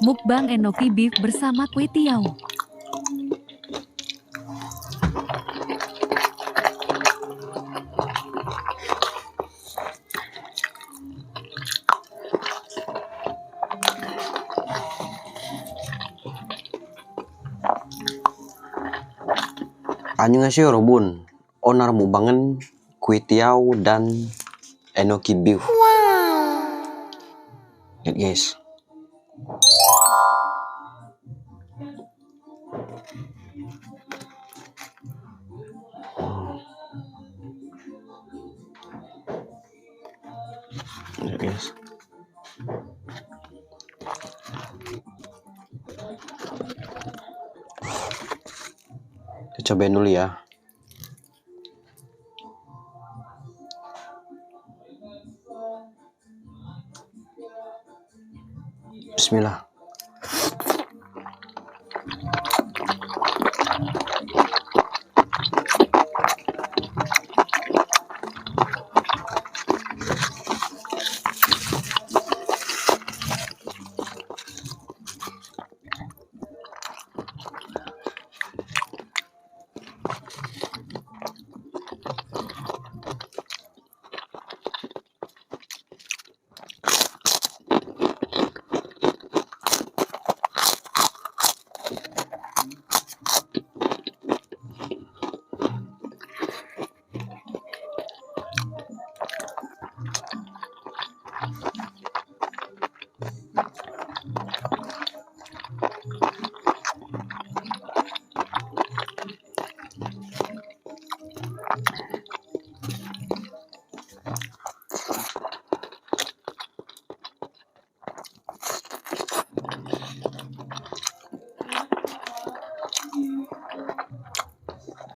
Mukbang Enoki Beef bersama Kue Tiaw. Annyeonghaseyo Robun, onar mukbangan Kue Tiaw dan Enoki Beef. Lihat guys. Lihat guys. Kita cobain dulu ya. Bismillah.